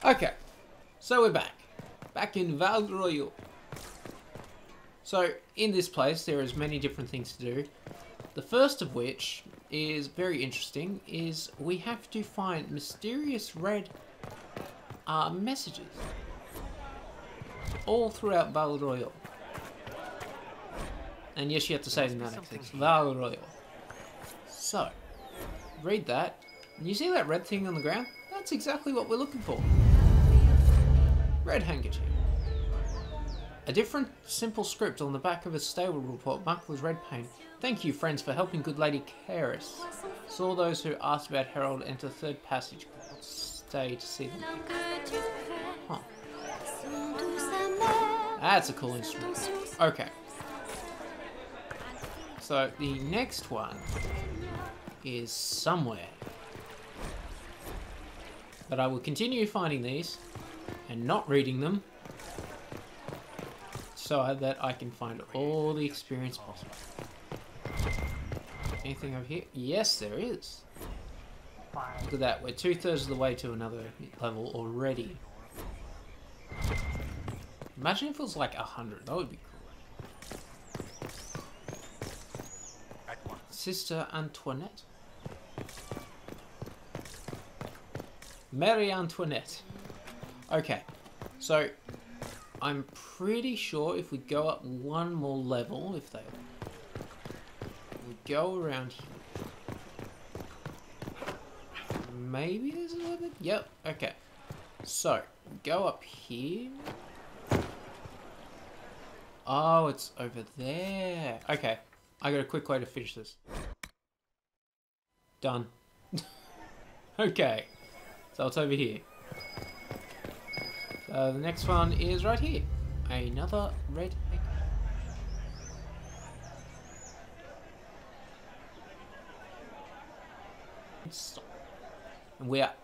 Okay, so we're back. Back in Val Royal. So, in this place, there is many different things to do. The first of which is very interesting, is we have to find mysterious red messages. All throughout Val Royal. And yes, you have to say it in that accent. Val Royal. So, read that. And you see that red thing on the ground? That's exactly what we're looking for. Red handkerchief. A different simple script on the back of a stable report marked with red paint. Thank you, friends, for helping good Lady Caris. Saw those who asked about Harold enter third passage. Stay to see them. Huh. That's a cool instrument. Okay. So the next one is somewhere. But I will continue finding these and not reading them so that I can find all the experience possible. Anything over here? Yes, there is. Look at that. We're 2/3 of the way to another level already. Imagine if it was like 100. That would be cool. Sister Antoinette. Marie Antoinette. Okay. So, I'm pretty sure if we go up one more level, if we go around here. Maybe there's a little bit? Yep, okay. So, go up here. Oh, it's over there. Okay, I got a quick way to finish this. Done. Okay, so it's over here. So the next one is right here. Another red egg. Stop. And we are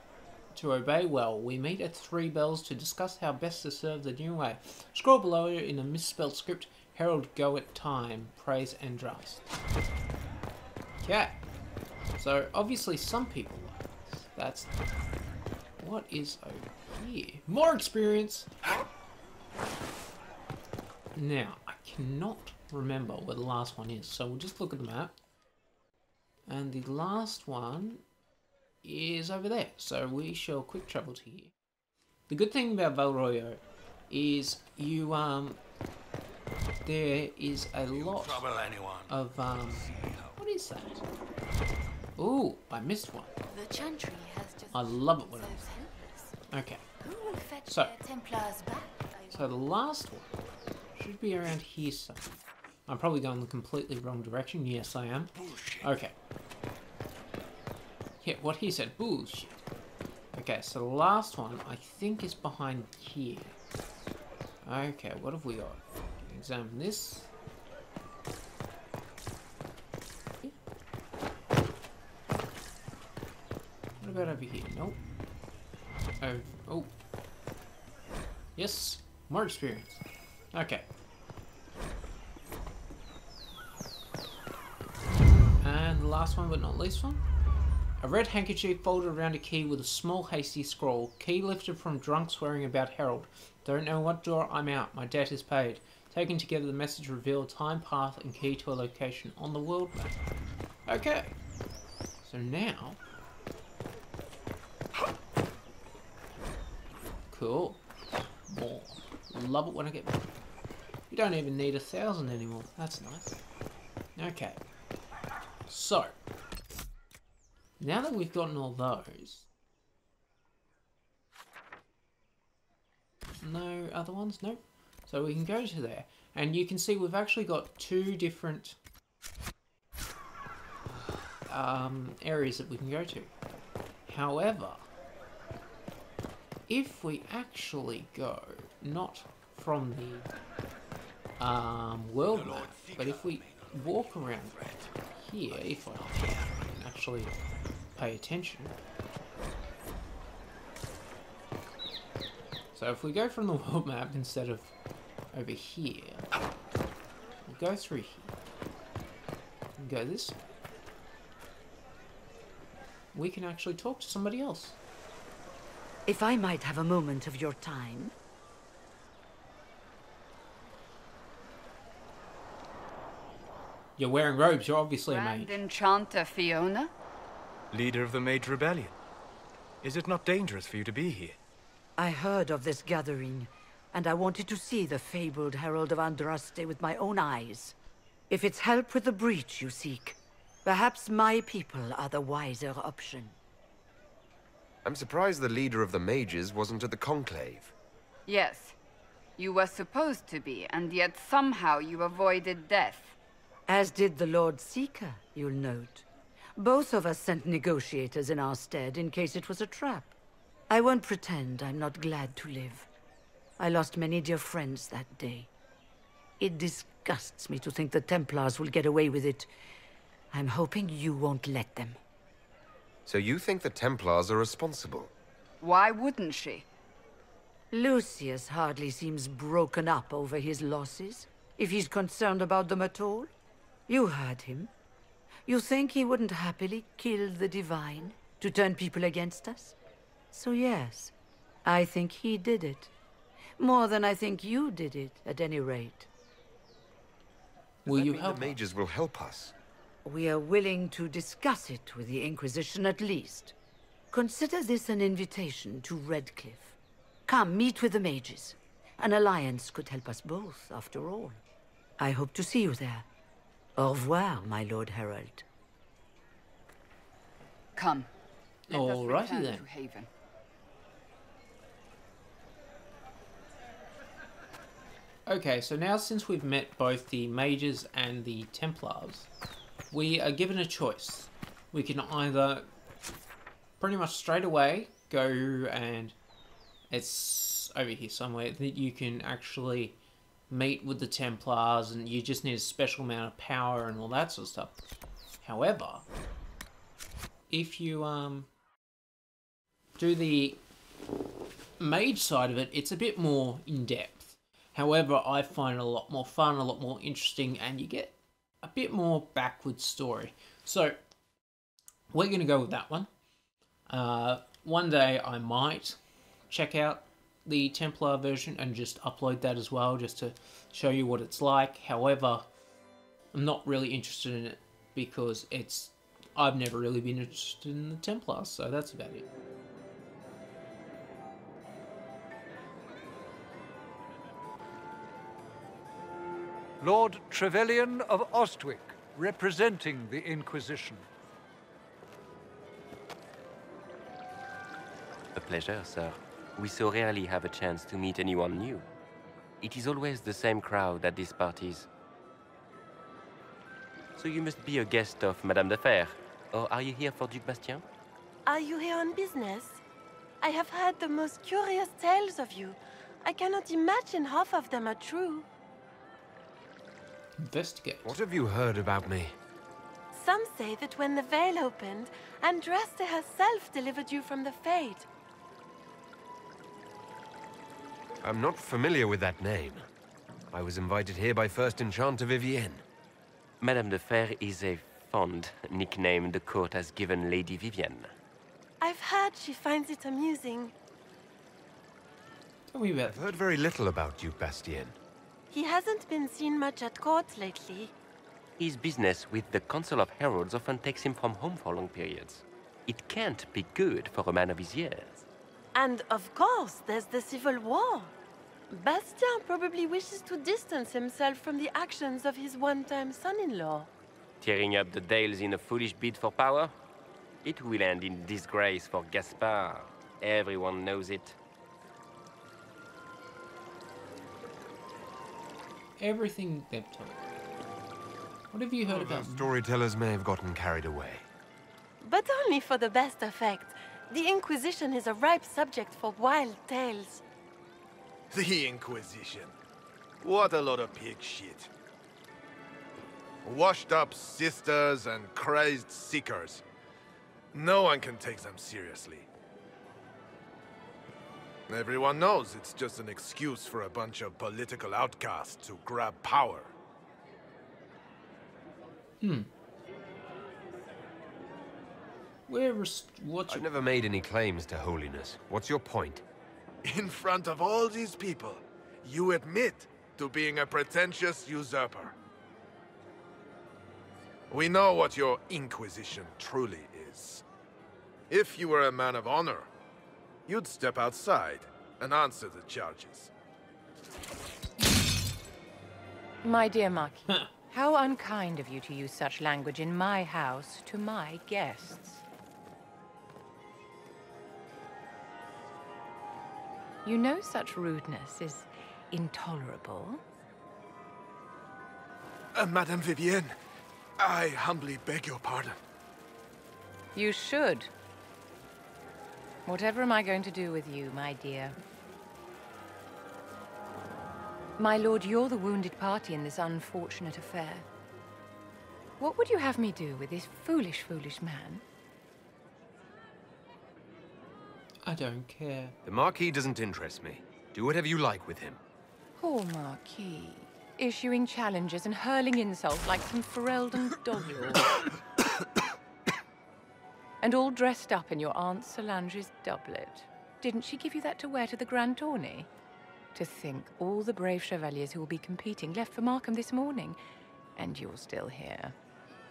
to obey well. We meet at 3 bells to discuss how best to serve the new way. Scroll below in a misspelled script. Harold go at time. Praise and trust. Okay. So obviously some people like this. That's what is over here. More experience. Now I cannot remember where the last one is, so we'll just look at the map. And the last one is over there, so we shall quick travel to here. The good thing about Valroyo is you there is a lot of what is that? Ooh, I missed one. The Chantry has just I love it when I miss it. Okay. So the last one should be around here somewhere. I'm probably going the completely wrong direction. Yes, I am. Okay. Yeah, what he said. Bullshit. Okay, so the last one, I think, is behind here. Okay, what have we got? Examine this. What about over here? Nope. Oh. Yes, more experience. Okay. And the last one, but not least one. A red handkerchief folded around a key with a small hasty scroll. Key lifted from drunk swearing about Harold. Don't know what door I'm out. My debt is paid. Taken together, the message revealed time, path, and key to a location on the world map. Okay. So now... Cool. More. Love it when I get more. You don't even need 1,000 anymore. That's nice. Okay. So... Now that we've gotten all those... No other ones? Nope. So we can go to there. And you can see we've actually got 2 different areas that we can go to. However, if we actually go, not from the world map, but if we walk around here, if I can actually pay attention. So if we go from the world map instead of over here, we'll go through here and go this way. We can actually talk to somebody else. If I might have a moment of your time. You're wearing robes, you're obviously a Grand mage. Enchanter Fiona? Leader of the Mage Rebellion. Is it not dangerous for you to be here? I heard of this gathering, and I wanted to see the fabled Herald of Andraste with my own eyes. If it's help with the breach you seek, perhaps my people are the wiser option. I'm surprised the leader of the mages wasn't at the conclave. Yes. You were supposed to be, and yet somehow you avoided death. As did the Lord Seeker, you'll note. Both of us sent negotiators in our stead in case it was a trap. I won't pretend I'm not glad to live. I lost many dear friends that day. It disgusts me to think the Templars will get away with it. I'm hoping you won't let them. So you think the Templars are responsible? Why wouldn't she? Lucius hardly seems broken up over his losses, if he's concerned about them at all. You heard him. You think he wouldn't happily kill the Divine to turn people against us? So yes, I think he did it. More than I think you did it, at any rate. Will you help The mages will help us. We are willing to discuss it with the Inquisition at least. Consider this an invitation to Redcliffe. Come, meet with the mages. An alliance could help us both, after all. I hope to see you there. Au revoir, my Lord Herald. Come. Let us Alrighty return then. to Haven. Okay, so now since we've met both the mages and the Templars, we are given a choice. We can either pretty much straight away go, and it's over here somewhere, that you can actually meet with the Templars and you just need a special amount of power and all that sort of stuff. However, if you do the mage side of it, it's a bit more in-depth. However, I find it a lot more fun, a lot more interesting, and you get a bit more backward story. So, we're going to go with that one. One day I might check out the Templar version and just upload that as well, just to show you what it's like. However, I'm not really interested in it because I've never really been interested in the Templars, so that's about it. Lord Trevelyan of Ostwick, representing the Inquisition. A pleasure, sir. We so rarely have a chance to meet anyone new. It is always the same crowd at these parties. So you must be a guest of Madame de Fer, or are you here for Duc Bastien? Are you here on business? I have heard the most curious tales of you. I cannot imagine half of them are true. Investigate. What have you heard about me? Some say that when the veil opened, Andraste herself delivered you from the Fade. I'm not familiar with that name. I was invited here by First Enchanter Vivienne. Madame de Fer is a fond nickname the court has given Lady Vivienne. I've heard she finds it amusing. Tell me about I've heard very little about Duc Bastien. He hasn't been seen much at court lately. His business with the Council of Heralds often takes him from home for long periods. It can't be good for a man of his years. And of course, there's the civil war. Bastien probably wishes to distance himself from the actions of his one-time son-in-law. Tearing up the Dales in a foolish bid for power? It will end in disgrace for Gaspard. Everyone knows it. everything they've told. What have you heard about? Storytellers may have gotten carried away. But only for the best effect. The Inquisition is a ripe subject for wild tales. The Inquisition. What a lot of pig shit. Washed up sisters and crazed seekers. No one can take them seriously. Everyone knows it's just an excuse for a bunch of political outcasts to grab power. I've never made any claims to holiness. What's your point? In front of all these people, you admit to being a pretentious usurper. We know what your Inquisition truly is. If you were a man of honor, you'd step outside and answer the charges. My dear Marquis, how unkind of you to use such language in my house to my guests. You know such rudeness is intolerable. Madame Vivienne, I humbly beg your pardon. You should. Whatever am I going to do with you, my dear? My lord, you're the wounded party in this unfortunate affair. What would you have me do with this foolish, foolish man? I don't care. The Marquis doesn't interest me. Do whatever you like with him. Poor Marquis. Issuing challenges and hurling insults like some Ferelden doggerel. And all dressed up in your Aunt Solange's doublet. Didn't she give you that to wear to the Grand Tourney? To think all the brave chevaliers who will be competing left for Markham this morning, and you're still here.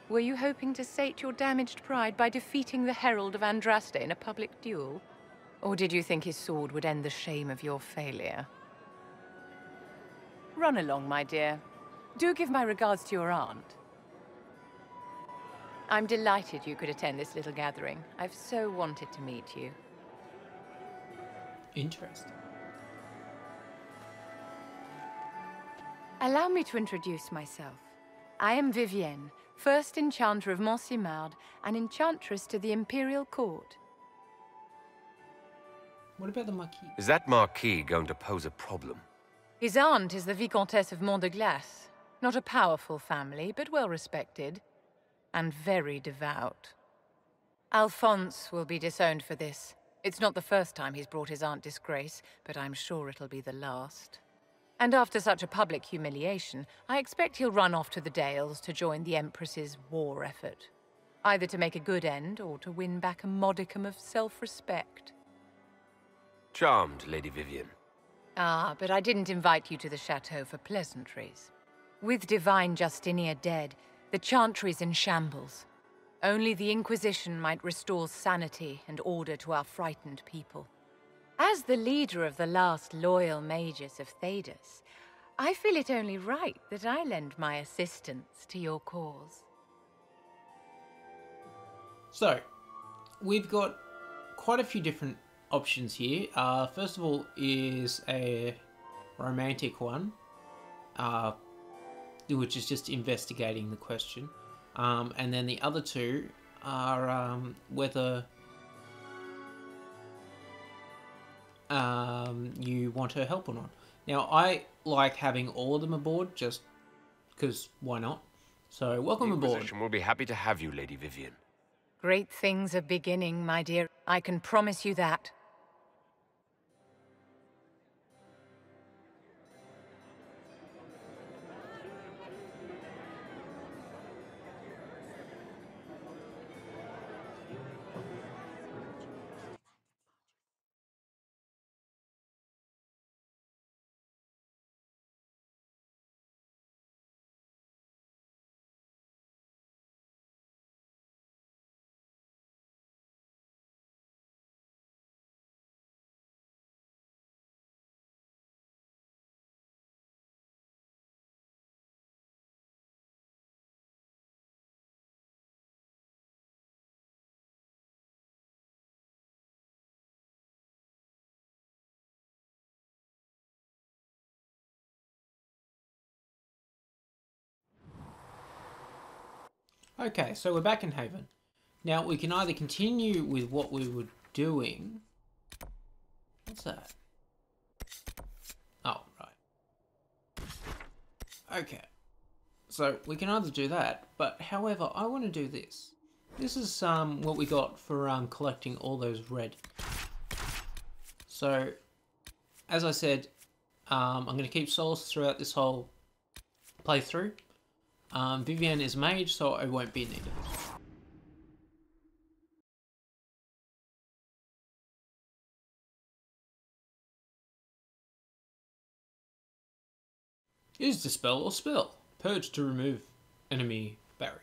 Were you hoping to sate your damaged pride by defeating the Herald of Andraste in a public duel? Or did you think his sword would end the shame of your failure? Run along, my dear. Do give my regards to your aunt. I'm delighted you could attend this little gathering. I've so wanted to meet you. Interesting. Allow me to introduce myself. I am Vivienne, first enchanter of Montsimard and enchantress to the Imperial Court. What about the Marquis? Is that Marquis going to pose a problem? His aunt is the Vicomtesse of Mont de Glace. Not a powerful family, but well respected. And very devout. Alphonse will be disowned for this. It's not the first time he's brought his aunt disgrace, but I'm sure it'll be the last. And after such a public humiliation, I expect he'll run off to the Dales to join the Empress's war effort. Either to make a good end, or to win back a modicum of self-respect. Charmed, Lady Vivienne. Ah, but I didn't invite you to the chateau for pleasantries. With divine Justinia dead, the Chantry's in shambles. Only the Inquisition might restore sanity and order to our frightened people. As the leader of the last loyal mages of Thedas, I feel it only right that I lend my assistance to your cause. So, we've got quite a few different options here. First of all is a romantic one, which is just investigating the question. And then the other two are whether you want her help or not. Now, I like having all of them aboard just because why not? So, welcome aboard. The Inquisition will be happy to have you, Lady Vivienne. Great things are beginning, my dear. I can promise you that. Okay, so we're back in Haven. Now, we can either continue with what we were doing. What's that? Oh, right. Okay. So, we can either do that, but however, I want to do this. This is what we got for collecting all those red. So, as I said, I'm going to keep Solus throughout this whole playthrough. Vivienne is mage, so I won't be needed. Use Dispel or Spell. Purge to remove enemy barriers.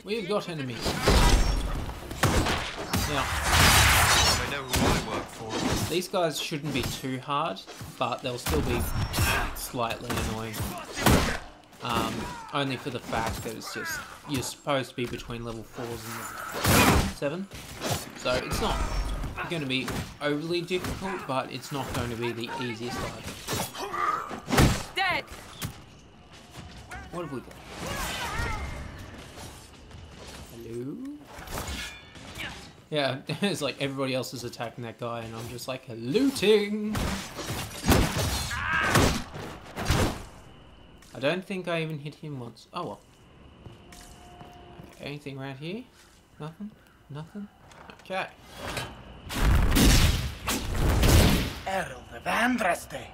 We've got enemies. Now, I know who I work for. these guys shouldn't be too hard, but they'll still be slightly annoying. Only for the fact that it's just, you're supposed to be between level 4s and level 7. So it's not going to be overly difficult, but it's not going to be the easiest either. Dead! What have we got? Hello? Yeah, it's like everybody else is attacking that guy and I'm just like, looting! I don't think I even hit him once. Oh well. Okay, anything around here? Nothing? Nothing? Okay. Herald of Andraste,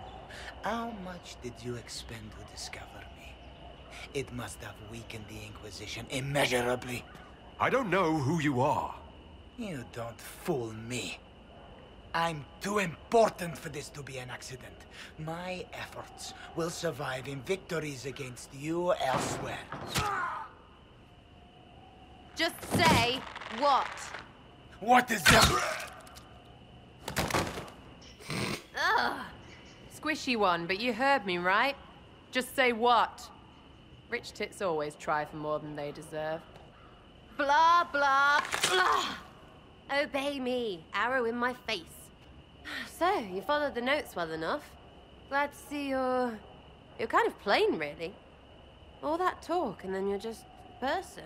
how much did you expend to discover me? It must have weakened the Inquisition immeasurably. I don't know who you are. You don't fool me. I'm too important for this to be an accident. My efforts will survive in victories against you elsewhere. Just say what? What is that? Ugh. Squishy one, but you heard me, right? Just say what? Rich tits always try for more than they deserve. Blah, blah, blah. Obey me. Arrow in my face. So, you followed the notes well enough. Glad to see you're kind of plain, really. All that talk, and then you're just a person.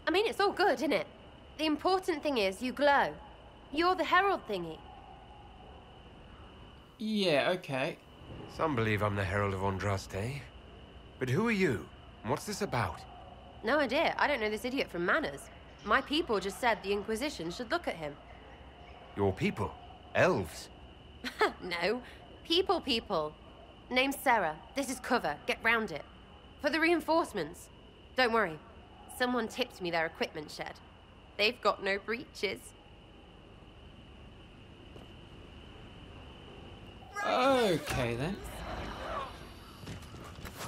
I mean, it's all good, isn't it? The important thing is you glow. You're the herald thingy. Yeah, okay. Some believe I'm the Herald of Andraste. But who are you? And what's this about? No idea. I don't know this idiot from Manners. My people just said the Inquisition should look at him. Your people? Elves? No. People. Name's Sera. This is cover. Get round it. For the reinforcements. Don't worry. Someone tipped me their equipment shed. They've got no breaches. Okay then.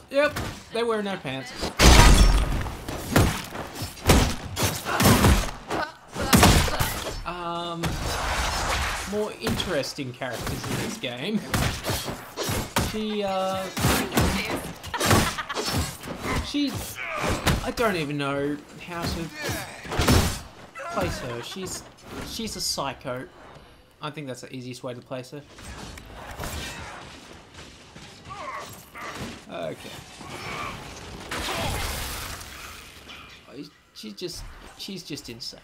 Yep, they wear no pants. More interesting characters in this game. She's... I don't even know how to place her. She's a psycho. I think that's the easiest way to place her. Okay. She's just insane.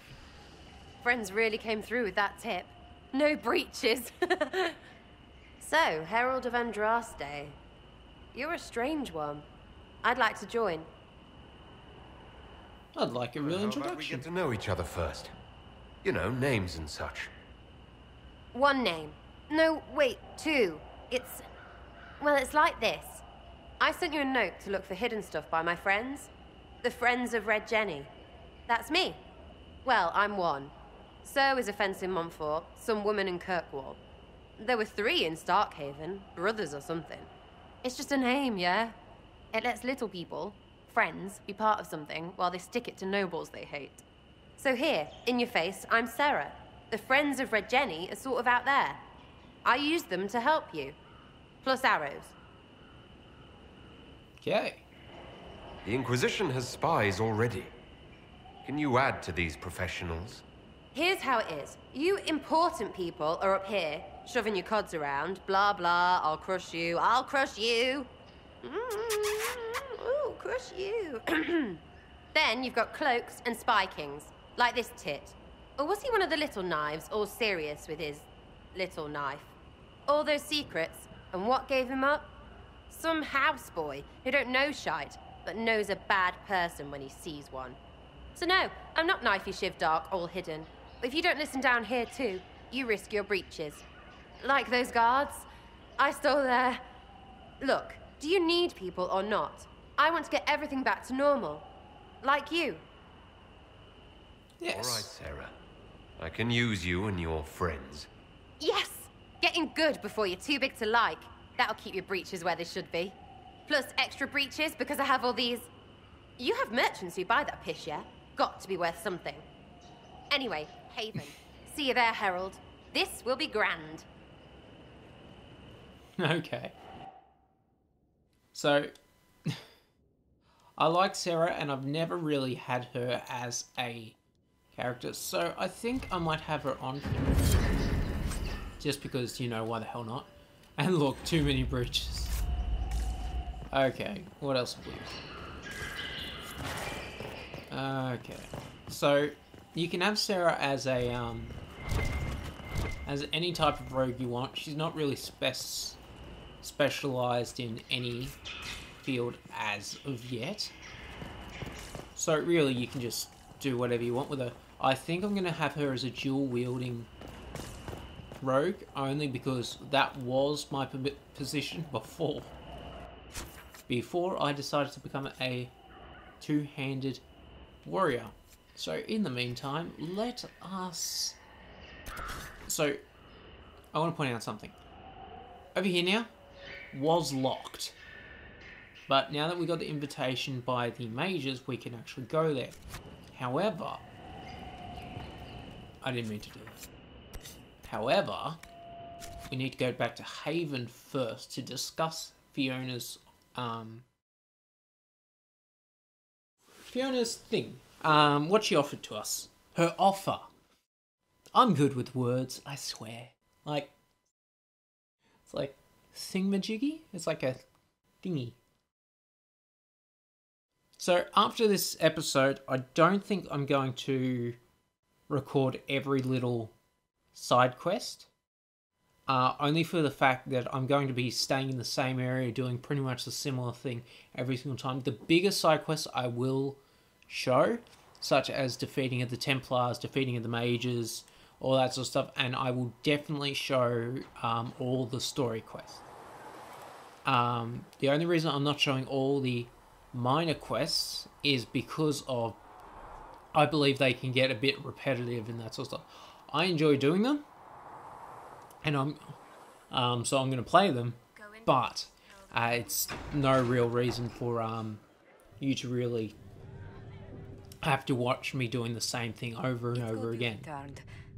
Friends really came through with that tip. No breaches. So, Herald of Andraste. You're a strange one. I'd like to join. I'd like a real How about we introduction. get to know each other first? You know, names and such. One name. No, wait, two. Well, it's like this. I sent you a note to look for hidden stuff by my friends. The Friends of Red Jenny. That's me. Well, I'm one. So is a fence in Montfort, some woman in Kirkwall. There were 3 in Starkhaven, brothers or something. It's just a name, yeah? It lets little people, friends, be part of something while they stick it to nobles they hate. So here, in your face, I'm Sera. The Friends of Red Jenny are sort of out there. I use them to help you. Plus arrows. Okay. The Inquisition has spies already. Can you add to these professionals? Here's how it is. You important people are up here, shoving your cods around. Blah, blah, I'll crush you, I'll crush you. Ooh, crush you. Then you've got cloaks and spy kings, like this tit. Or was he one of the little knives, all serious with his little knife? All those secrets, and what gave him up? Some houseboy who don't know shite, but knows a bad person when he sees one. So no, I'm not knifey shiv dark, all hidden. But if you don't listen down here too, you risk your breeches. Like those guards, I stole their... Look, do you need people or not? I want to get everything back to normal. Like you. Yes. All right, Sera. I can use you and your friends. Yes! Getting good before you're too big to like. That'll keep your breeches where they should be. Plus extra breeches because I have all these... You have merchants who buy that piss, yeah? Got to be worth something. Anyway, Haven. See you there, Herald. This will be grand. Okay. So, I like Sera, and I've never really had her as a character, so I think I might have her on just because, you know, why the hell not? And look, too many breaches. Okay, what else have we? Okay, so you can have Sera as a as any type of rogue you want. She's not really specialized in any field as of yet, so really you can just do whatever you want with her. I think I'm going to have her as a dual wielding rogue, only because that was my position before I decided to become a two-handed warrior. So in the meantime, let us... So, I want to point out something. Over here now, was locked. But now that we got the invitation by the mages, we can actually go there. However, I didn't mean to do that. However, we need to go back to Haven first to discuss Fiona's thing. What she offered to us. Her offer. I'm good with words, I swear. Like, it's like thingamajiggy? It's like a thingy. So after this episode, I don't think I'm going to record every little side quest. Only for the fact that I'm going to be staying in the same area doing pretty much the similar thing every single time. The bigger side quests I will show, such as defeating of the Templars, defeating of the mages, all that sort of stuff, and I will definitely show all the story quests. The only reason I'm not showing all the minor quests is because of I believe they can get a bit repetitive and that sort of stuff. I enjoy doing them, and so I'm going to play them, but it's no real reason for you to really have to watch me doing the same thing over and over again.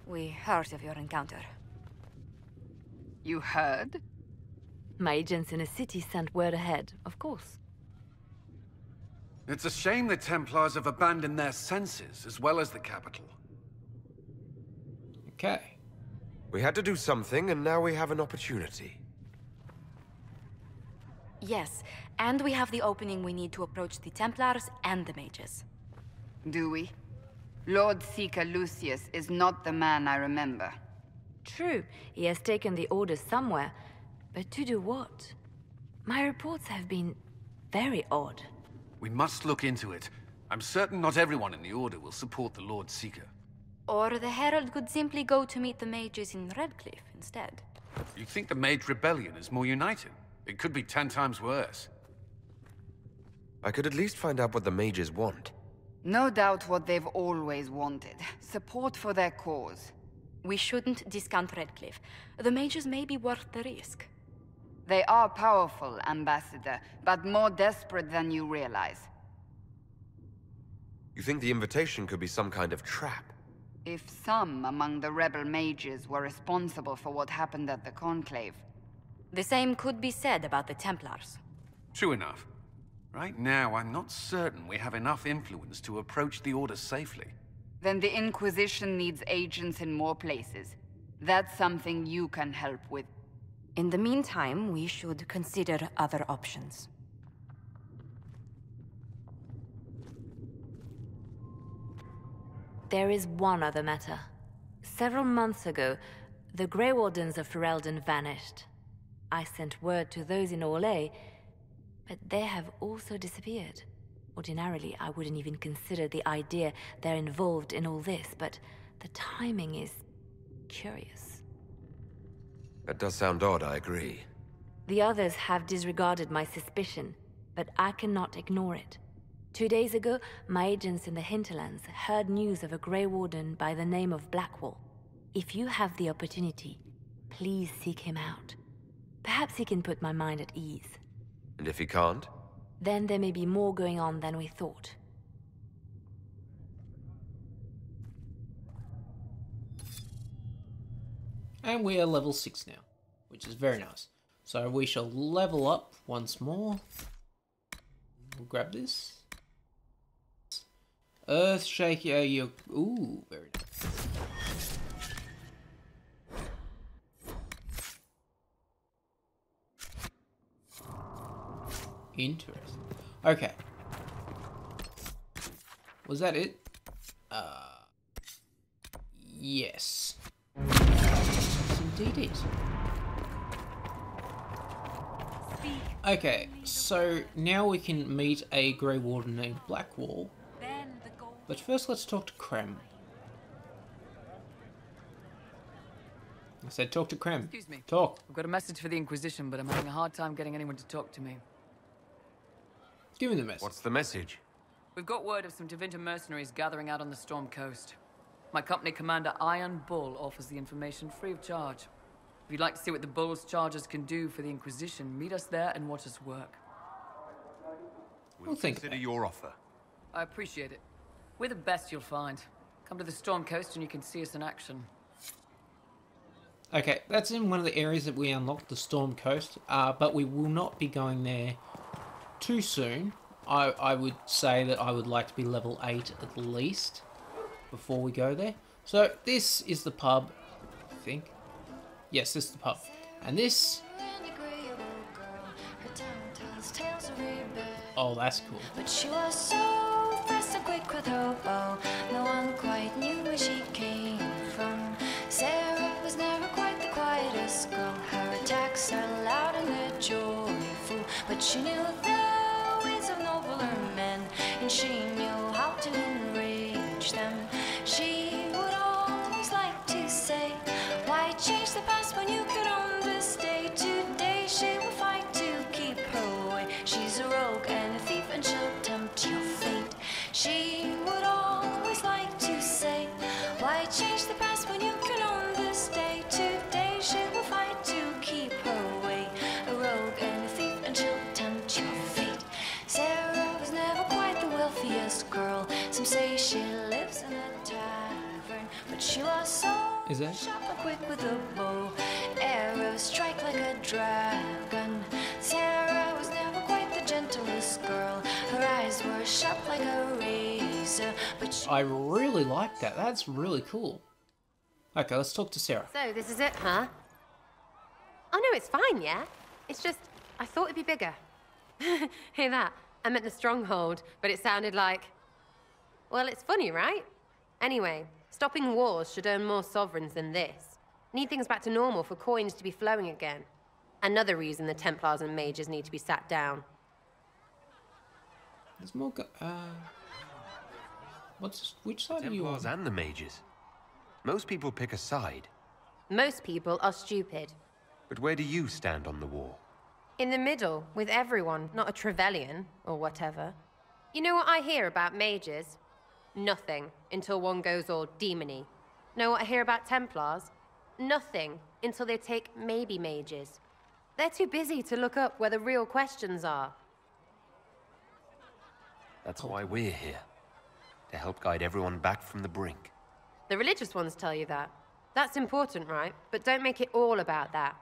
We heard of your encounter. You heard? My agents in the city sent word ahead, of course. It's a shame the Templars have abandoned their senses, as well as the capital. Okay. We had to do something, and now we have an opportunity. Yes, and we have the opening we need to approach the Templars and the mages. Do we? Lord Seeker Lucius is not the man I remember. True, he has taken the orders somewhere, but to do what? My reports have been very odd. We must look into it. I'm certain not everyone in the Order will support the Lord Seeker. Or the Herald could simply go to meet the mages in Redcliffe instead. You think the Mage Rebellion is more united? It could be 10 times worse. I could at least find out what the mages want. No doubt what they've always wanted. Support for their cause. We shouldn't discount Redcliffe. The mages may be worth the risk. They are powerful, Ambassador, but more desperate than you realize. You think the invitation could be some kind of trap? If some among the rebel mages were responsible for what happened at the Conclave. The same could be said about the Templars. True enough. Right now, I'm not certain we have enough influence to approach the Order safely. Then the Inquisition needs agents in more places. That's something you can help with. In the meantime, we should consider other options. There is one other matter. Several months ago, the Grey Wardens of Ferelden vanished. I sent word to those in Orlais, but they have also disappeared. Ordinarily, I wouldn't even consider the idea they're involved in all this, but the timing is curious. That does sound odd, I agree. The others have disregarded my suspicion, but I cannot ignore it. 2 days ago, my agents in the hinterlands heard news of a Grey Warden by the name of Blackwall. If you have the opportunity, please seek him out. Perhaps he can put my mind at ease. And if he can't? Then there may be more going on than we thought. And we are level 6 now, which is very nice. So we shall level up once more. We'll grab this. Earth Shaker, you... Ooh, very nice. Interesting. Okay. Was that it? Yes. Yes, indeed it. Okay, so now we can meet a Grey Warden named Blackwall. But first let's talk to Krem. I said talk to Krem. Excuse me. Talk. I've got a message for the Inquisition, but I'm having a hard time getting anyone to talk to me. Give me the message. What's the message? We've got word of some Tevinter mercenaries gathering out on the Storm Coast. My company commander, Iron Bull, offers the information free of charge. If you'd like to see what the Bull's charges can do for the Inquisition, meet us there and watch us work. We'll consider your offer. I appreciate it. We're the best you'll find. Come to the Storm Coast and you can see us in action. Okay, that's in one of the areas that we unlocked, the Storm Coast, but we will not be going there too soon. I would say that I would like to be level 8 at least before we go there. So this is the pub, I think. Yes, this is the pub. And this... Oh, that's cool. But she was so fast and quick with her bow, no one quite knew where she came from. Sarah was never quite the quietest girl. Her attacks are loud and they're joyful, but she knew the ways of nobler men, and she knew how to enrage them. She would always like to say, why change the past when you could own this day? Today she will fight to keep her way. She's a rogue and a thief and she'll tempt your fate. She would always like to say, why change the past when you can own this day? Today she will fight to keep her way. A rogue and a thief and she'll tempt your fate. Sarah was never quite the wealthiest girl. Some say she lives in a tavern, but she was so sharp and quick with a bow. Arrows strike like a dragon. Sarah was never quite the gentlest girl. Her eyes were sharp like a razor, but she... I really like that. That's really cool. Okay, let's talk to Sarah. So, this is it, huh? Oh no, it's fine, yeah? It's just, I thought it'd be bigger. Hear that? I meant the stronghold, but it sounded like... Well, it's funny, right? Anyway, stopping wars should earn more sovereigns than this. Need things back to normal for coins to be flowing again. Another reason the Templars and mages need to be sat down. There's more which side are you on? Templars and the mages. Most people pick a side. Most people are stupid. But where do you stand on the war? In the middle, with everyone, not a Trevelyan, or whatever. You know what I hear about mages? Nothing, until one goes all demony. Know what I hear about Templars? Nothing, until they take maybe mages. They're too busy to look up where the real questions are. That's why we're here. To help guide everyone back from the brink. The religious ones tell you that. That's important, right? But don't make it all about that.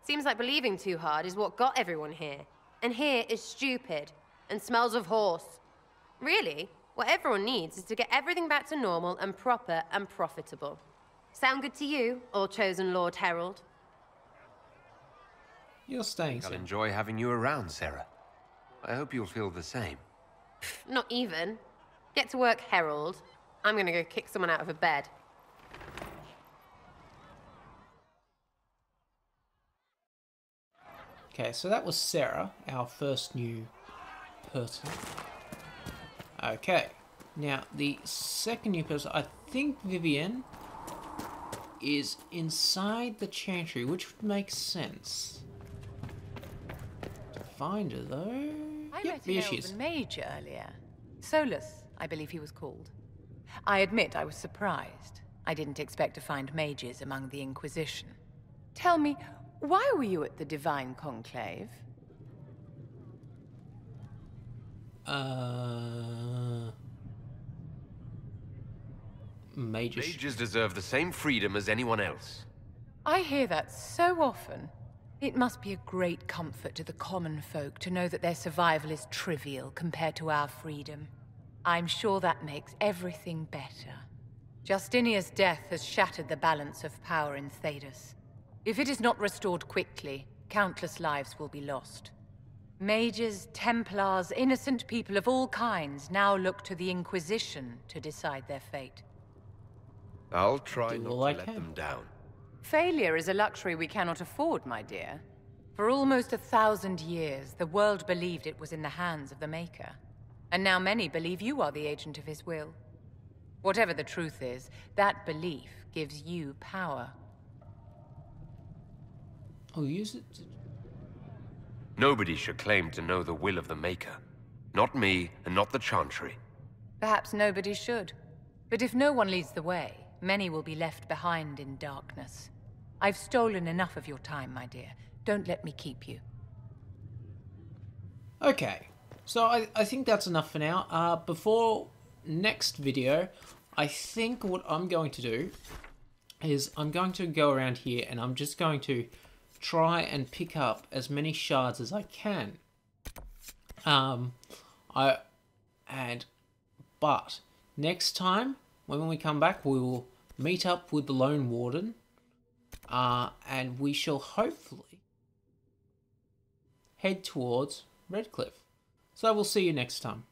Seems like believing too hard is what got everyone here. And here is stupid, and smells of horse. Really, what everyone needs is to get everything back to normal and proper and profitable. Sound good to you, all-chosen Lord Herald? You're staying, I'll enjoy having you around, Sarah. I hope you'll feel the same. Not even. Get to work, Herald. I'm gonna go kick someone out of a bed. Okay, so that was Sarah, our first new person. Okay. Now, the second new person, I think Vivienne is inside the chantry, which would make sense. To find her, though... I Yep, met here an she is. elven mage earlier. Solus, I believe he was called. I admit I was surprised. I didn't expect to find mages among the Inquisition. Tell me, why were you at the Divine Conclave? Mages deserve the same freedom as anyone else. I hear that so often. It must be a great comfort to the common folk to know that their survival is trivial compared to our freedom. I'm sure that makes everything better. Justinia's death has shattered the balance of power in Thedas. If it is not restored quickly, countless lives will be lost. Mages, Templars, innocent people of all kinds now look to the Inquisition to decide their fate. I'll try not to let them down. Failure is a luxury we cannot afford, my dear. For almost 1,000 years, the world believed it was in the hands of the Maker. And now many believe you are the agent of his will. Whatever the truth is, that belief gives you power. I'll use it to... Nobody should claim to know the will of the Maker. Not me, and not the Chantry. Perhaps nobody should. But if no one leads the way, many will be left behind in darkness. I've stolen enough of your time, my dear. Don't let me keep you. Okay, so I think that's enough for now. Before next video, I think what I'm going to do is I'm going to go around here and I'm just going to try and pick up as many shards as I can. But next time, when we come back, we will meet up with the Lone Warden, and we shall hopefully head towards Redcliffe. So we'll see you next time.